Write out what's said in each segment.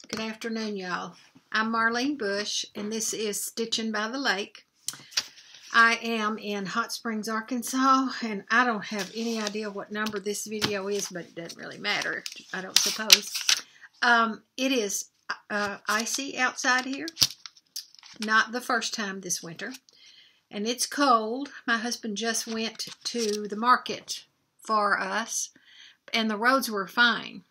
Good afternoon, y'all. I'm Marlene Bush, and this is Stitching by the Lake. I am in Hot Springs, Arkansas, and I don't have any idea what number this video is, but it doesn't really matter, I don't suppose. It is icy outside here. Not the first time this winter. And it's cold. My husband just went to the market for us, and the roads were fine.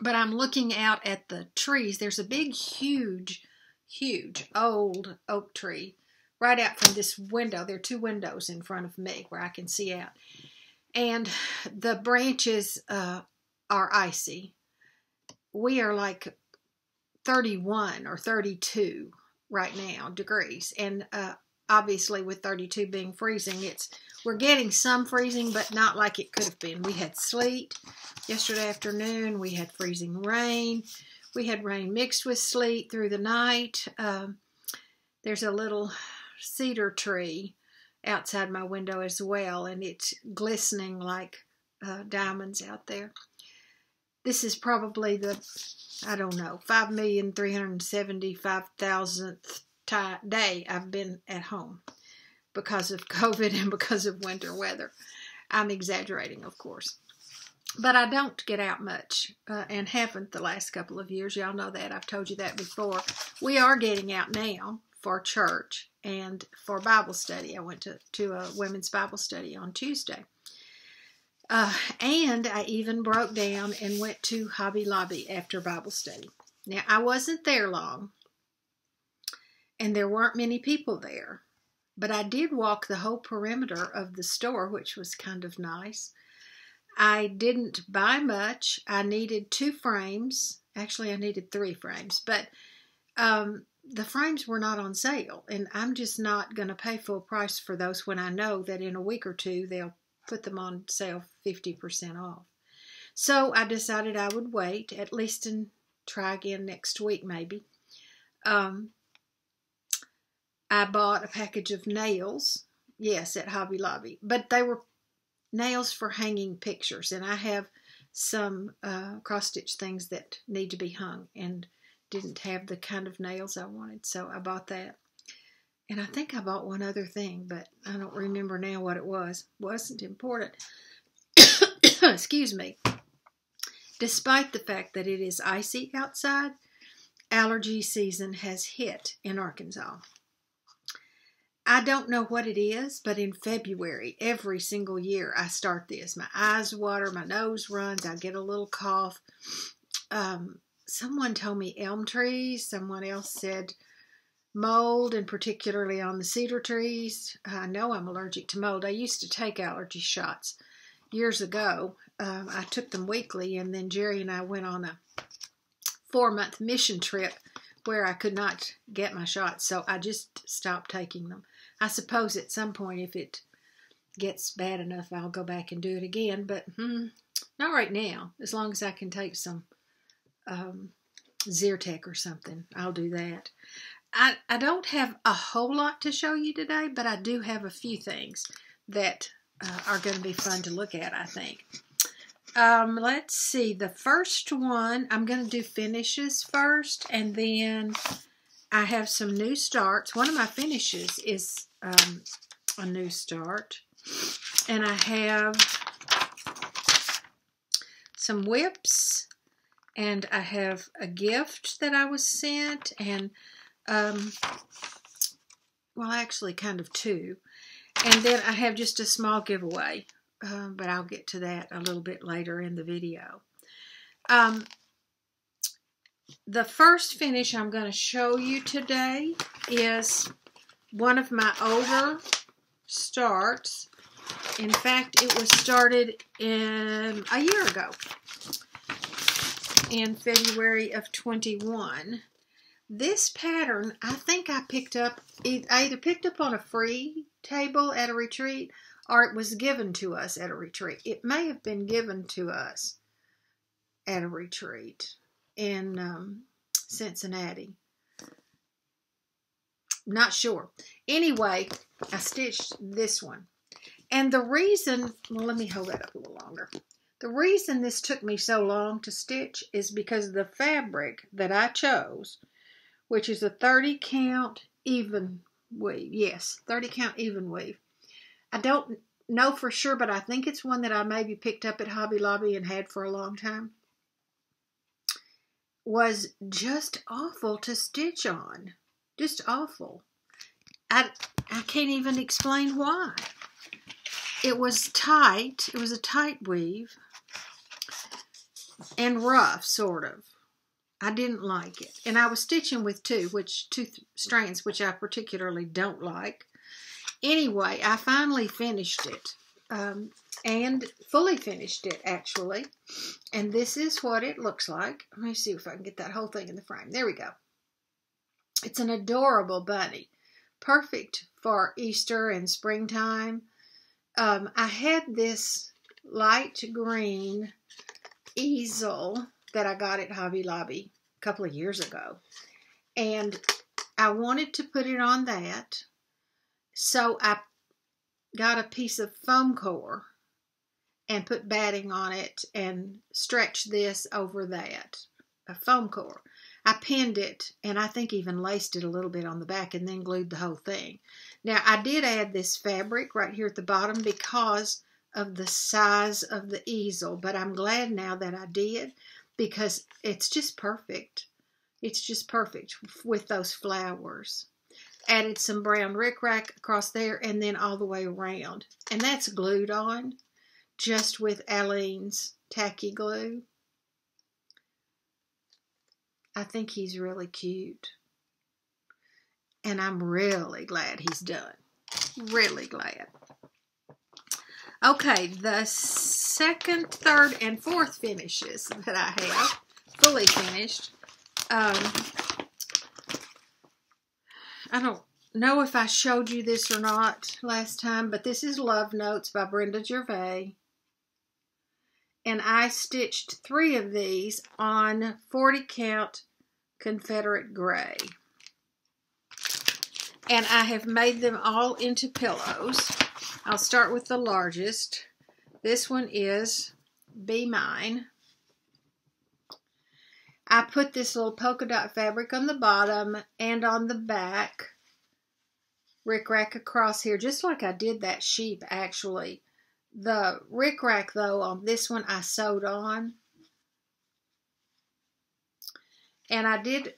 But I'm looking out at the trees. There's a big, huge old oak tree right out from this window. There are two windows in front of me where I can see out. And the branches are icy. We are like 31 or 32 right now degrees. And obviously with 32 being freezing, we're getting some freezing, but not like it could have been. We had sleet yesterday afternoon. We had freezing rain. We had rain mixed with sleet through the night. There's a little cedar tree outside my window as well, and it's glistening like diamonds out there. This is probably the, I don't know, 5,375,000th day I've been at home because of COVID and because of winter weather. I'm exaggerating, of course. But I don't get out much, and haven't the last couple of years. Y'all know that. I've told you that before. We are getting out now for church and for Bible study. I went to a women's Bible study on Tuesday. And I even broke down and went to Hobby Lobby after Bible study. Now, I wasn't there long, and there weren't many people there. But I did walk the whole perimeter of the store, which was kind of nice. I didn't buy much. I needed 2 frames. Actually, I needed 3 frames. But the frames were not on sale. And I'm just not going to pay full price for those when I know that in a week or two they'll put them on sale 50% off. So I decided I would wait at least and try again next week maybe. I bought a package of nails, yes, at Hobby Lobby, but they were nails for hanging pictures, and I have some cross-stitch things that need to be hung and didn't have the kind of nails I wanted, so I bought that. And I think I bought one other thing, but I don't remember now what it was. It wasn't important. Excuse me. Despite the fact that it is icy outside, allergy season has hit in Arkansas. I don't know what it is, but in February, every single year, I start this. My eyes water, my nose runs, I get a little cough. Someone told me elm trees. Someone else said mold, and particularly on the cedar trees. I know I'm allergic to mold. I used to take allergy shots years ago. I took them weekly, and then Jerry and I went on a 4-month mission trip where I could not get my shots, so I just stopped taking them. I suppose at some point, if it gets bad enough, I'll go back and do it again, but not right now. As long as I can take some Zyrtec or something, I'll do that. I don't have a whole lot to show you today, but I do have a few things that are going to be fun to look at, I think. Let's see. The first one, I'm going to do finishes first, and then I have some new starts. One of my finishes is a new start, and I have some whips, and I have a gift that I was sent, and well, actually kind of 2. And then I have just a small giveaway, but I'll get to that a little bit later in the video. The first finish I'm going to show you today is one of my older starts. In fact, it was started a year ago, in February of 21. This pattern, I think I picked up, I either picked up on a free table at a retreat, or it was given to us at a retreat. It may have been given to us at a retreat in Cincinnati. Not sure. Anyway, I stitched this one. And the reason, well, let me hold that up a little longer. The reason this took me so long to stitch is because the fabric that I chose, which is a 30 count even weave. Yes, 30 count even weave. I don't know for sure, but I think it's one that I maybe picked up at Hobby Lobby and had for a long time. Was just awful to stitch on. Just awful. I can't even explain why. It was tight. It was a tight weave. And rough, sort of. I didn't like it. And I was stitching with two strands, which I particularly don't like. Anyway, I finally finished it. And fully finished it, actually. And this is what it looks like. Let me see if I can get that whole thing in the frame. There we go. It's an adorable bunny. Perfect for Easter and springtime. I had this light green easel that I got at Hobby Lobby a couple of years ago. And I wanted to put it on that. So I got a piece of foam core and put batting on it and stretched this over that, a foam core. I pinned it and I think even laced it a little bit on the back and then glued the whole thing. Now I did add this fabric right here at the bottom because of the size of the easel, but I'm glad now that I did because it's just perfect. It's just perfect with those flowers. Added some brown rickrack across there and then all the way around. And that's glued on just with Aleene's tacky glue. I think he's really cute. And I'm really glad he's done. Really glad. Okay, the second, third, and fourth finishes that I have, fully finished. I don't know if I showed you this or not last time, but this is Love Notes by Brenda Gervais. And I stitched 3 of these on 40 count Confederate gray. And I have made them all into pillows. I'll start with the largest. This one is Be Mine. I put this little polka dot fabric on the bottom and on the back. Rickrack across here, just like I did that sheep actually. The rickrack though on this one I sewed on. And I did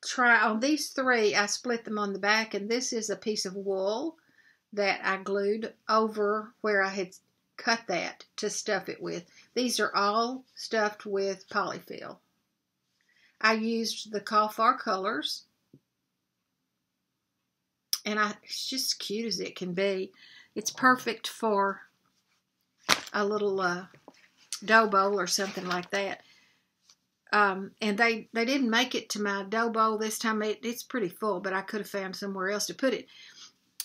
try on these 3, I split them on the back, and this is a piece of wool that I glued over where I had cut that to stuff it with. These are all stuffed with polyfill. I used the Call colors, and it's just cute as it can be. It's perfect for a little dough bowl or something like that. And they didn't make it to my dough bowl this time. It's pretty full, but I could have found somewhere else to put it.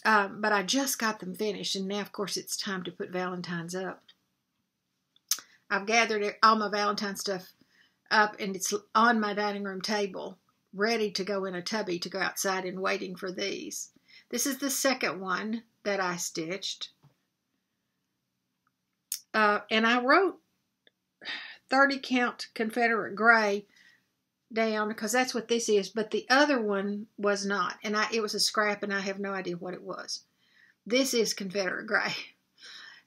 But I just got them finished, and now, of course, it's time to put Valentine's up. I've gathered all my Valentine stuff up, and it's on my dining room table, ready to go in a tubby to go outside and waiting for these. This is the second one that I stitched. And I wrote 30 count Confederate gray down because that's what this is, but the other one was not, and it was a scrap, and I have no idea what it was. This is Confederate gray,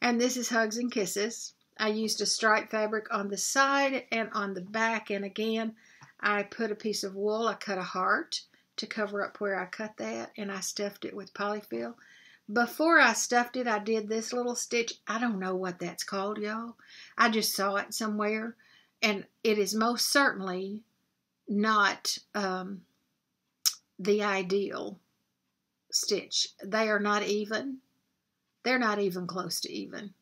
and this is Hugs and Kisses. I used a striped fabric on the side and on the back, and again I put a piece of wool. I cut a heart to cover up where I cut that, and I stuffed it with polyfill. Before I stuffed it, I did this little stitch. I don't know what that's called, y'all. I just saw it somewhere, and it is most certainly not the ideal stitch. They are not even. They're not even close to even.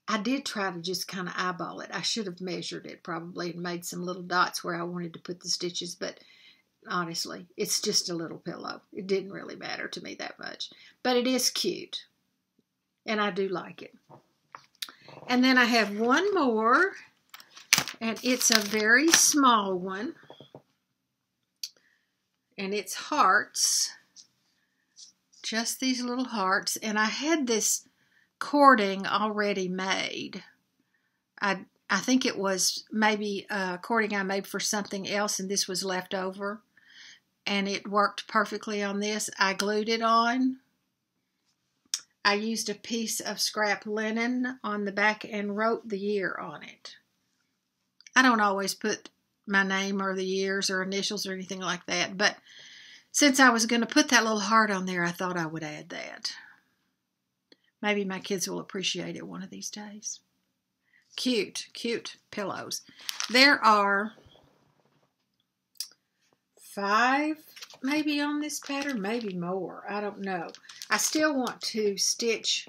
I did try to just kind of eyeball it. I should have measured it probably and made some little dots where I wanted to put the stitches, but honestly, it's just a little pillow. It didn't really matter to me that much. But it is cute. And I do like it. And then I have one more. And it's a very small one. And it's hearts. Just these little hearts. And I had this cording already made. I think it was maybe a cording I made for something else, and this was left over. And it worked perfectly on this. I glued it on. I used a piece of scrap linen on the back and wrote the year on it. I don't always put my name or the years or initials or anything like that, but since I was going to put that little heart on there, I thought I would add that. Maybe my kids will appreciate it one of these days. Cute, cute pillows. There are 5 maybe on this pattern, maybe more. I don't know. I still want to stitch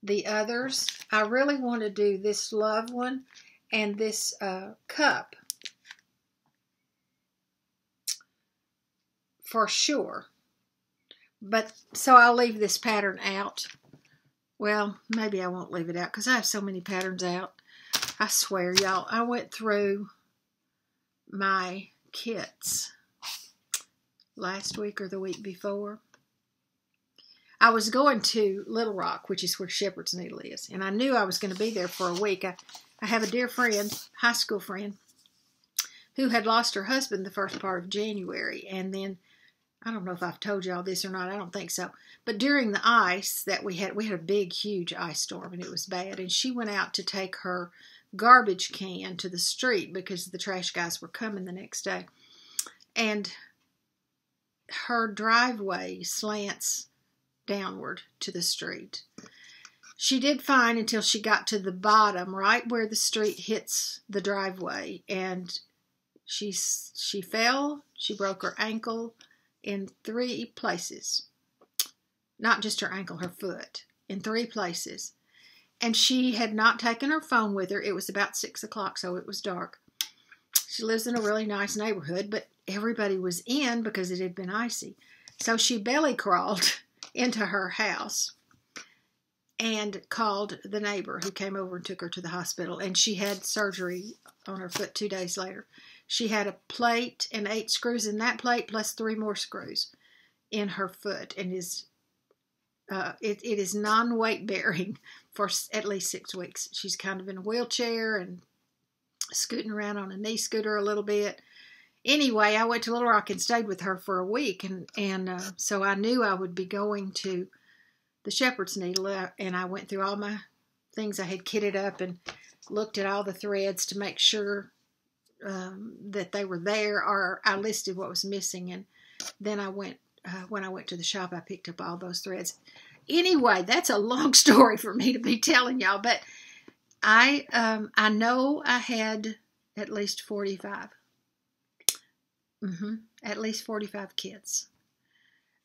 the others. I really want to do this love one and this cup for sure. But so I'll leave this pattern out. Well, maybe I won't leave it out because I have so many patterns out. I swear, y'all, I went through my kits last week or the week before. I was going to Little Rock, which is where Shepherd's Needle is, and I knew I was going to be there for a week. I have a dear friend, high school friend, who had lost her husband the first part of January, and then, I don't know if I've told y'all this or not, I don't think so, but during the ice that we had a big, huge ice storm, and it was bad, and she went out to take her garbage can to the street because the trash guys were coming the next day, and her driveway slants downward to the street. She did fine until she got to the bottom, right where the street hits the driveway, and she fell. She broke her ankle in 3 places. Not just her ankle, her foot, in 3 places. And she had not taken her phone with her. It was about 6 o'clock, so it was dark. She lives in a really nice neighborhood, but everybody was in because it had been icy. So she belly crawled into her house and called the neighbor, who came over and took her to the hospital. And she had surgery on her foot 2 days later. She had a plate and 8 screws in that plate, plus 3 more screws in her foot, and it is non-weight bearing for at least 6 weeks. She's kind of in a wheelchair and scooting around on a knee scooter a little bit. Anyway, I went to Little Rock and stayed with her for a week, and so I knew I would be going to the Shepherd's Needle, and I went through all my things I had kitted up and looked at all the threads to make sure that they were there, or I listed what was missing, and then I went, when I went to the shop, I picked up all those threads. Anyway, that's a long story for me to be telling y'all, but I know I had at least 45. At least 45 kits.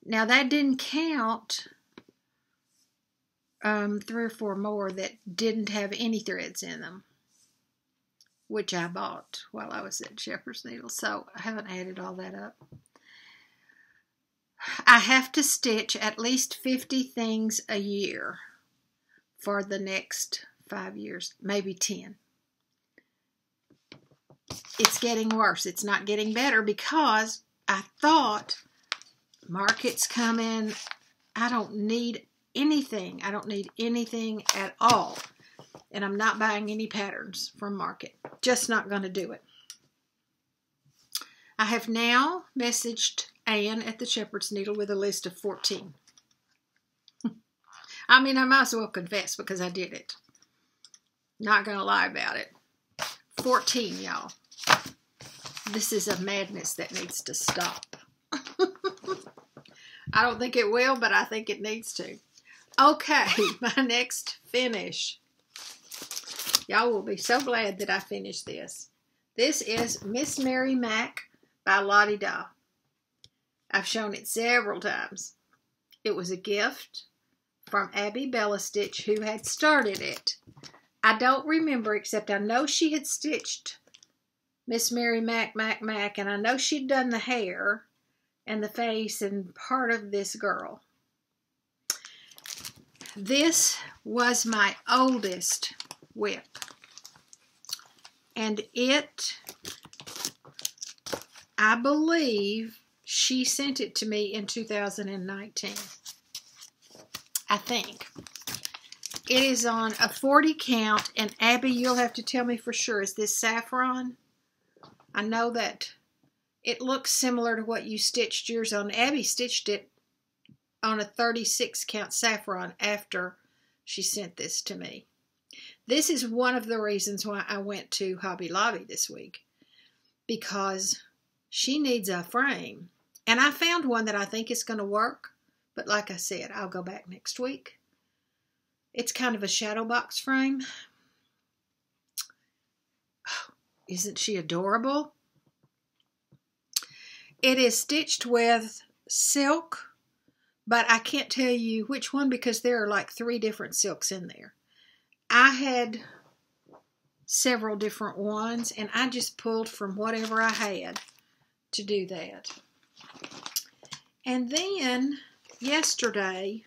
Now, that didn't count 3 or 4 more that didn't have any threads in them, which I bought while I was at Shepherd's Needle, so I haven't added all that up. I have to stitch at least 50 things a year for the next 5 years, maybe 10. It's getting worse. It's not getting better because I thought market's coming. I don't need anything. I don't need anything at all. And I'm not buying any patterns from market. Just not going to do it. I have now messaged Ann at the Shepherd's Needle with a list of 14. I mean, I might as well confess because I did it. Not going to lie about it. 14, y'all. This is a madness that needs to stop. I don't think it will, but I think it needs to. Okay, my next finish. Y'all will be so glad that I finished this. This is Miss Mary Mac by Lottie Da. I've shown it several times. It was a gift from Abby Bellastitch, who had started it. I don't remember, except I know she had stitched Miss Mary Mac, and I know she'd done the hair and the face and part of this girl. This was my oldest whip, and I believe she sent it to me in 2019. I think. It is on a 40 count, and Abby, you'll have to tell me for sure, is this saffron? I know that it looks similar to what you stitched yours on. Abby stitched it on a 36 count saffron after she sent this to me. This is one of the reasons why I went to Hobby Lobby this week, because she needs a frame. And I found one that I think is going to work, but like I said, I'll go back next week. It's kind of a shadow box frame. Oh, isn't she adorable? It is stitched with silk, but I can't tell you which one because there are like 3 different silks in there. I had several different ones, and I just pulled from whatever I had to do that. And then yesterday,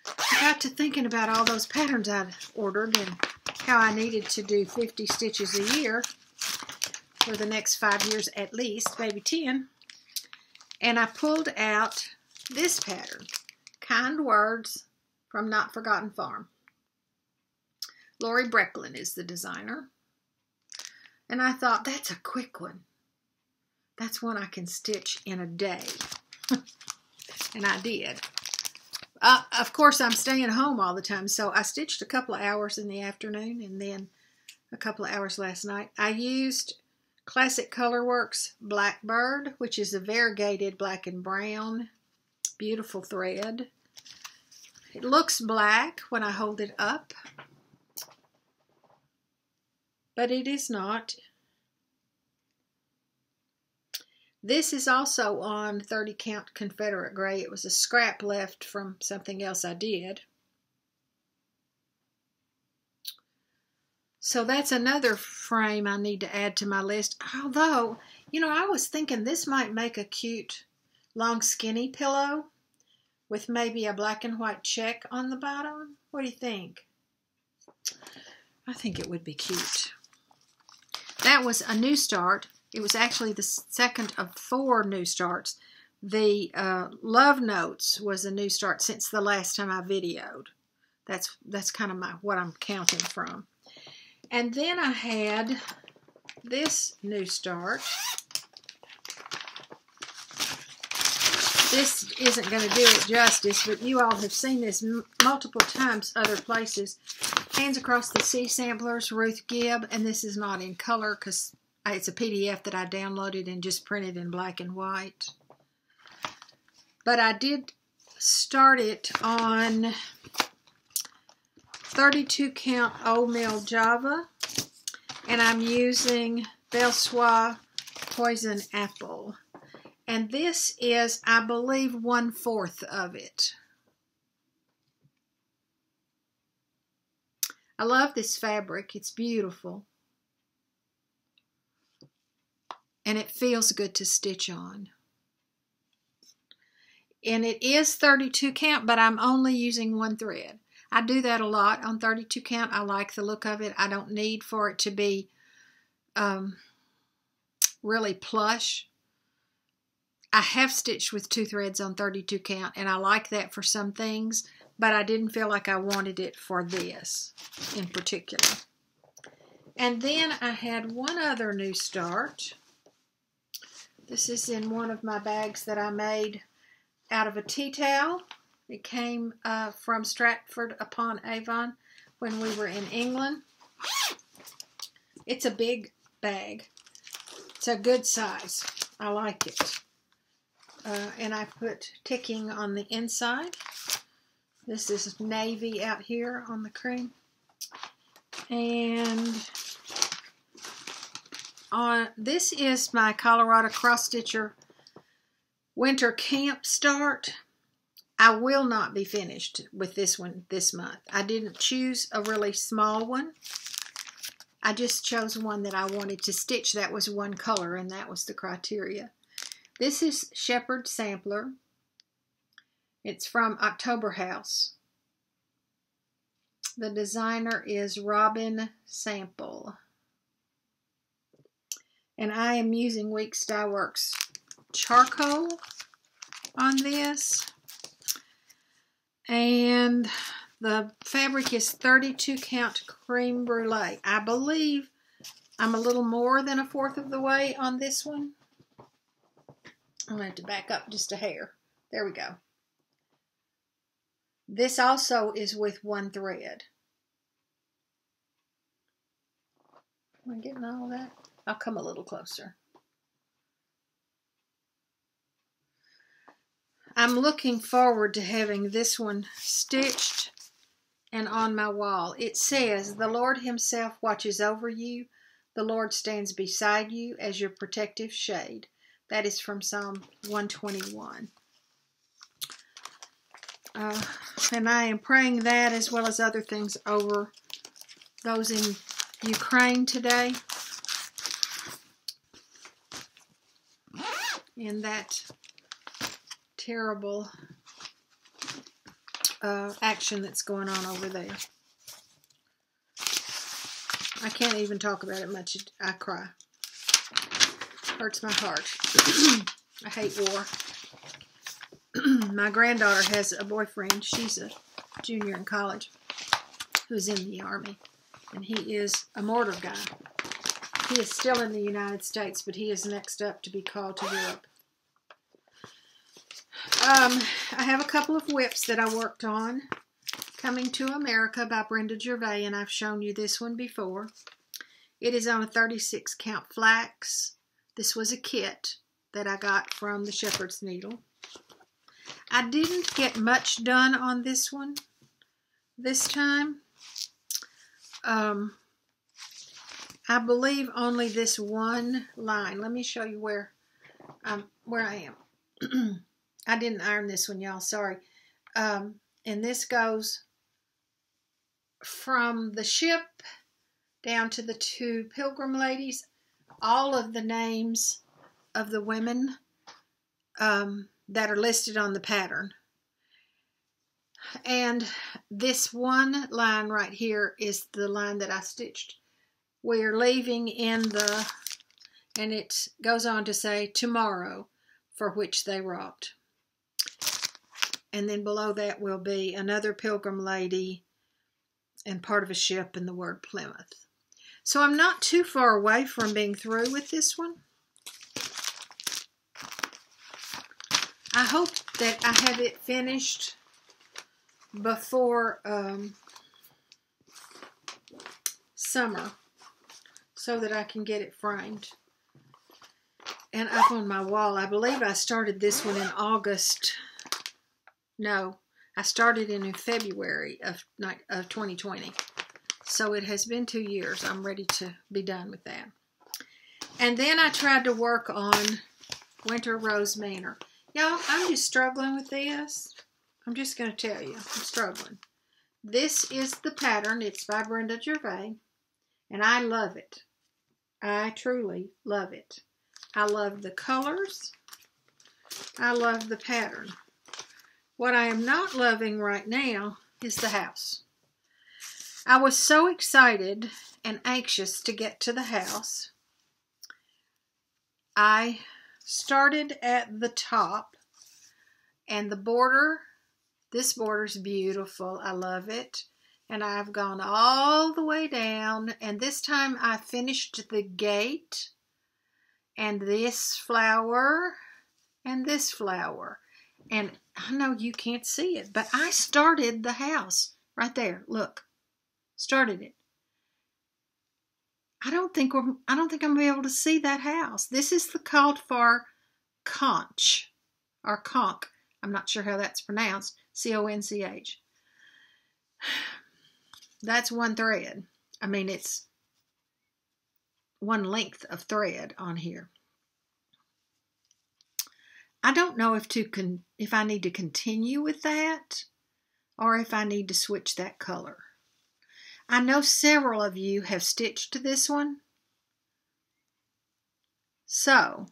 I got to thinking about all those patterns I'd ordered and how I needed to do 50 stitches a year for the next 5 years at least, maybe 10. And I pulled out this pattern, Kind Words from Not Forgotten Farm. Lori Brecklin is the designer. And I thought, that's a quick one. That's one I can stitch in a day. And I did. Of course, I'm staying home all the time, so I stitched a couple of hours in the afternoon and then a couple of hours last night. I used Classic Colorworks Blackbird, which is a variegated black and brown. Beautiful thread. It looks black when I hold it up, but it is not. This is also on 30 count Confederate gray. It was a scrap left from something else I did. So that's another frame I need to add to my list. Although, you know, I was thinking this might make a cute long skinny pillow with maybe a black and white check on the bottom. What do you think? I think it would be cute. That was a new start. It was actually the second of 4 new starts. The Love Notes was a new start since the last time I videoed. That's kind of what I'm counting from. And then I had this new start. This isn't going to do it justice, but you all have seen this multiple times other places. Hands Across the Sea Samplers, Ruth Gibb, and this is not in color because it's a PDF that I downloaded and just printed in black and white. But I did start it on 32 count Old Mill Java, and I'm using Belsois Poison Apple. And this is, I believe, 1/4 of it. I love this fabric. It's beautiful. And it feels good to stitch on. And it is 32 count, but I'm only using 1 thread. I do that a lot on 32 count. I like the look of it. I don't need for it to be really plush. I have stitched with 2 threads on 32 count, and I like that for some things, but I didn't feel like I wanted it for this in particular. And then I had one other new start. This is in one of my bags that I made out of a tea towel. It came from Stratford-upon-Avon when we were in England. It's a big bag. It's a good size. I like it. And I put ticking on the inside. This is navy out here on the cream. And this is my Colorado Cross Stitcher Winter Camp Start. I will not be finished with this one this month. I didn't choose a really small one. I just chose one that I wanted to stitch that was one color, and that was the criteria. This is Shepherd Sampler. It's from October House. The designer is Robin Sample. And I am using Weeks Dye Works charcoal on this. And The fabric is 32 count cream brulee. I believe I'm a little more than 1/4 of the way on this one. I'm going to have to back up just a hair. There we go. This also is with 1 thread. Am I getting all that? I'll come a little closer. I'm looking forward to having this one stitched and on my wall. It says, "The Lord himself watches over you. The Lord stands beside you as your protective shade." That is from Psalm 121. And I am praying that as well as other things over those in Ukraine today. In that terrible action that's going on over there. I can't even talk about it much. I cry. Hurts my heart. I hate war. My granddaughter has a boyfriend. She's a junior in college who's in the Army. And he is a mortar guy. He is still in the United States, but he is next up to be called to Europe. I have a couple of whips that I worked on. Coming to America by Brenda Gervais, and I've shown you this one before. It is on a 36 count flax. This was a kit that I got from the Shepherd's Needle. I didn't get much done on this one this time. I believe only this one line. Let me show you where I am. I didn't iron this one, y'all. Sorry. And this goes from the ship down to the 2 pilgrim ladies. All of the names of the women that are listed on the pattern. And this one line right here is the line that I stitched. We're leaving in the, and it goes on to say, tomorrow, for which they wrought. And then below that will be another pilgrim lady and part of a ship and the word Plymouth. So I'm not too far away from being through with this one. I hope that I have it finished before summer so that I can get it framed and up on my wall. I believe I started this one in August. No, I started in February of 2020. So it has been 2 years. I'm ready to be done with that. And then I tried to work on Winter Rose Manor. Y'all, I'm just struggling with this. I'm just going to tell you, I'm struggling. This is the pattern. It's by Brenda Gervais. And I love it. I truly love it. I love the colors. I love the pattern. What I am not loving right now is the house. I was so excited and anxious to get to the house. I started at the top, and the border, this border's beautiful. I love it. And I've gone all the way down, and this time I finished the gate, and this flower, and this flower. And I know you can't see it, but I started the house right there. Look, started it. I don't think I'm gonna be able to see that house. This is the called for conch or conch. I'm not sure how that's pronounced. C-O-N-C-H. That's 1 thread. I mean, it's 1 length of thread on here. I don't know if I need to continue with that or if I need to switch that color. I know several of you have stitched this one. So,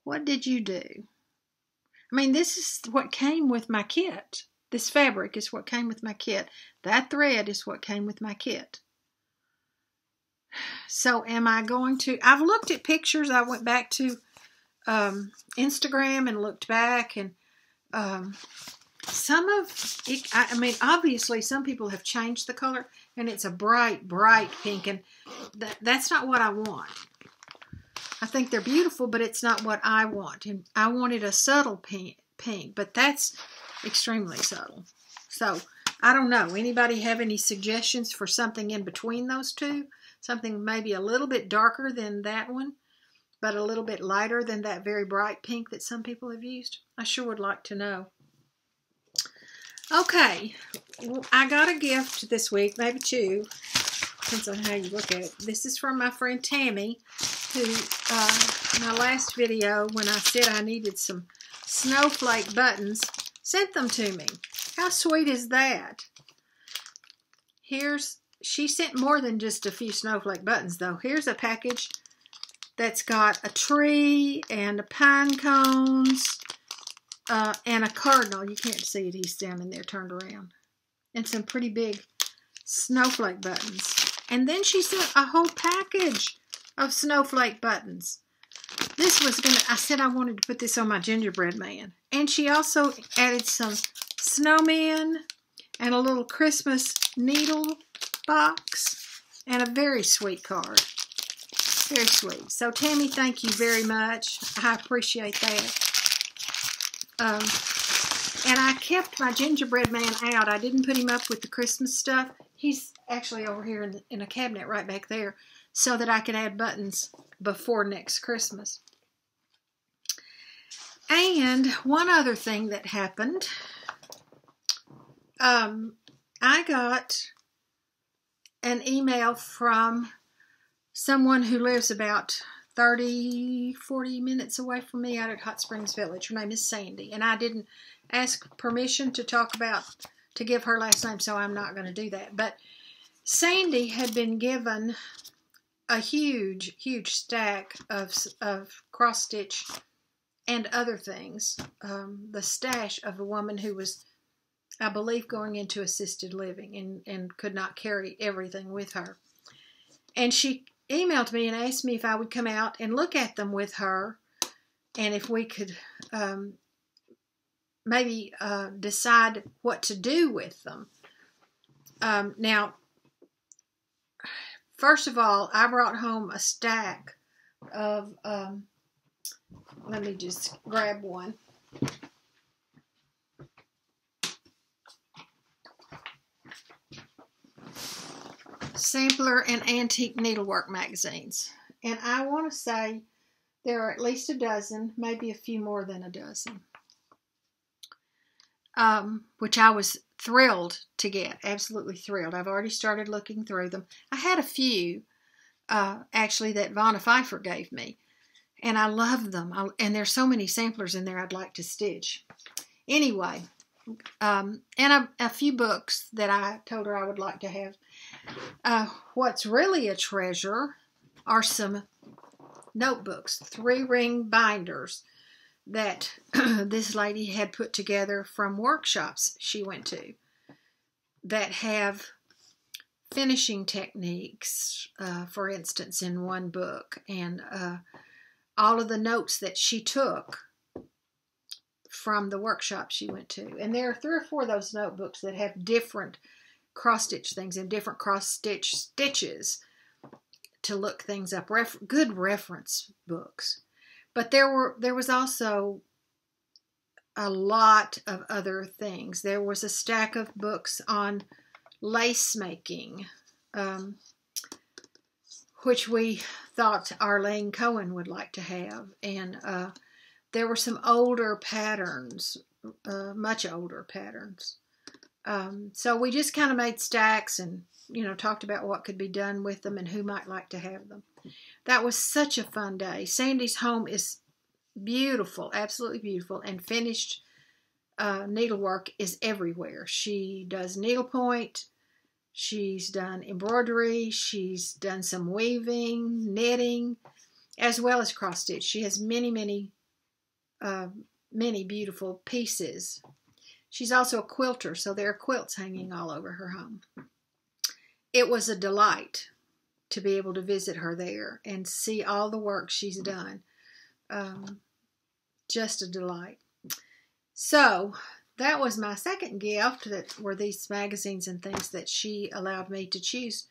what did you do? I mean, this is what came with my kit. This fabric is what came with my kit. That thread is what came with my kit. So, am I going to... I've looked at pictures. I went back to Instagram and looked back, and some of it, I mean, obviously some people have changed the color and it's a bright, bright pink, and that's not what I want. I think they're beautiful, but it's not what I want. And I wanted a subtle pink, but that's extremely subtle. So, I don't know. Anybody have any suggestions for something in between those two? Something maybe a little bit darker than that one, but a little bit lighter than that very bright pink that some people have used? I sure would like to know. Okay, I got a gift this week, maybe two, depends on how you look at it. This is from my friend Tammy, who, my last video, when I said I needed some snowflake buttons, sent them to me. How sweet is that? She sent more than just a few snowflake buttons, though. Here's a package that's got a tree and pine cones and a cardinal. You can't see it. He's standing there turned around. And some pretty big snowflake buttons. And then she sent a whole package of snowflake buttons. This was I said I wanted to put this on my gingerbread man. And she also added some snowmen and a little Christmas needle box and a very sweet card. Very sweet. So, Tammy, thank you very much. I appreciate that. And I kept my gingerbread man out. I didn't put him up with the Christmas stuff. He's actually over here in a cabinet right back there so that I could add buttons before next Christmas. And one other thing that happened, I got an email from someone who lives about 30, 40 minutes away from me out at Hot Springs Village. Her name is Sandy, and I didn't ask permission to give her last name, so I'm not going to do that. But Sandy had been given a huge, huge stack of cross-stitch and other things. The stash of a woman who was, I believe, going into assisted living and could not carry everything with her. And she emailed me and asked me if I would come out and look at them with her and if we could maybe decide what to do with them. Now, first of all, I brought home a stack of, let me just grab one. Sampler and Antique Needlework magazines. And I want to say there are at least a dozen, maybe a few more than a dozen. Which I was thrilled to get, absolutely thrilled. I've already started looking through them. I had a few, actually, that Vanna Pfeiffer gave me, and I love them. And there's so many samplers in there I'd like to stitch. Anyway, and a few books that I told her I would like to have. What's really a treasure are some notebooks, 3-ring binders that this lady had put together from workshops she went to that have finishing techniques, for instance, in one book, and all of the notes that she took from the workshop she went to. And there are 3 or 4 of those notebooks that have different cross-stitch things and different cross-stitch stitches to look things up. Good reference books. But there was also a lot of other things. There was a stack of books on lace making, which we thought Arlene Cohen would like to have. And there were some older patterns, much older patterns. So we just kind of made stacks and, talked about what could be done with them and who might like to have them. That was such a fun day. Sandy's home is beautiful, absolutely beautiful, and finished needlework is everywhere. She does needlepoint, she's done embroidery, she's done some weaving, knitting, as well as cross stitch. She has many, many, many beautiful pieces. She's also a quilter, so there are quilts hanging all over her home. It was a delight to be able to visit her there and see all the work she's done. Just a delight. So, that was my second gift, that were these magazines and things that she allowed me to choose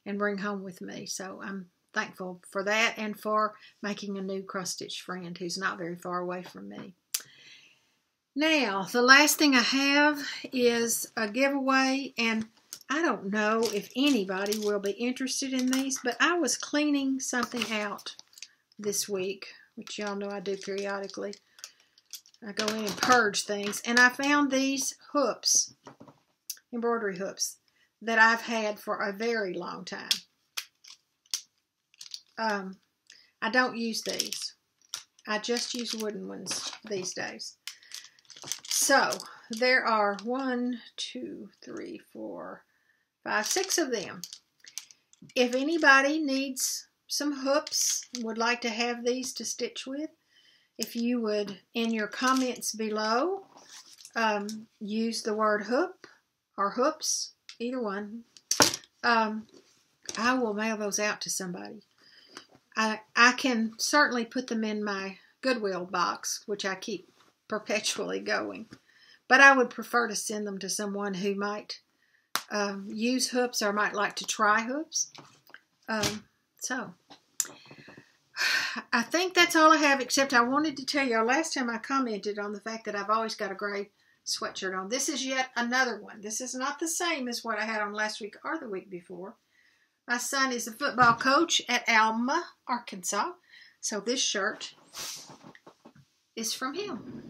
and bring home with me. So I'm thankful for that, and for making a new cross-stitch friend who's not very far away from me. Now, the last thing I have is a giveaway, and I don't know if anybody will be interested in these, but I was cleaning something out this week, which y'all know I do periodically. I go in and purge things, and I found these hoops, embroidery hoops, that I've had for a very long time. I don't use these. I just use wooden ones these days. So, there are 1, 2, 3, 4, 5, 6 of them. If anybody needs some hoops, would like to have these to stitch with, if you would, in your comments below, use the word hoop or hoops, either one. I will mail those out to somebody. I can certainly put them in my Goodwill box, which I keep perpetually going. But I would prefer to send them to someone who might use hoops or might like to try hoops. So, I think that's all I have, except I wanted to tell you, last time I commented on the fact that I've always got a gray sweatshirt on. This is yet another one. This is not the same as what I had on last week or the week before. My son is a football coach at Alma, Arkansas, so this shirt is from him.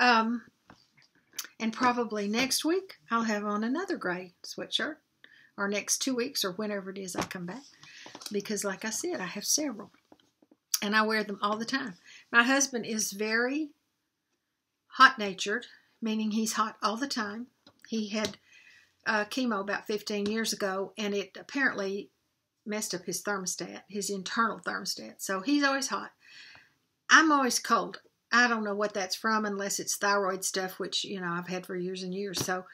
And probably next week I'll have on another gray sweatshirt, or next 2 weeks, or whenever it is I come back, because like I said, I have several and I wear them all the time. My husband is very hot-natured, meaning he's hot all the time. He had chemo about 15 years ago, and it apparently messed up his thermostat, his internal thermostat. So he's always hot. I'm always cold. I don't know what that's from, unless it's thyroid stuff, which, you know, I've had for years and years. So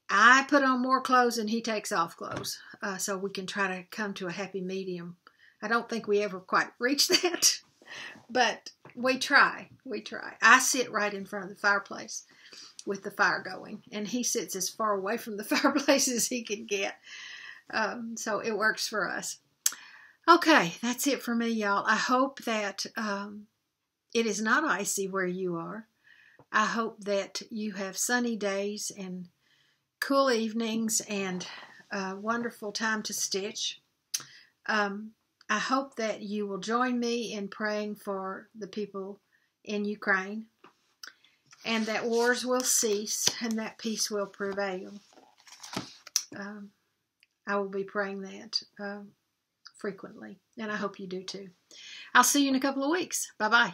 I put on more clothes and he takes off clothes, so we can try to come to a happy medium. I don't think we ever quite reach that, but we try. We try. I sit right in front of the fireplace with the fire going, and he sits as far away from the fireplace as he can get. So it works for us. Okay, that's it for me, y'all. I hope that it is not icy where you are. I hope that you have sunny days and cool evenings and a wonderful time to stitch. I hope that you will join me in praying for the people in Ukraine, and that wars will cease and that peace will prevail. I will be praying that frequently, and I hope you do too. I'll see you in a couple of weeks. Bye-bye.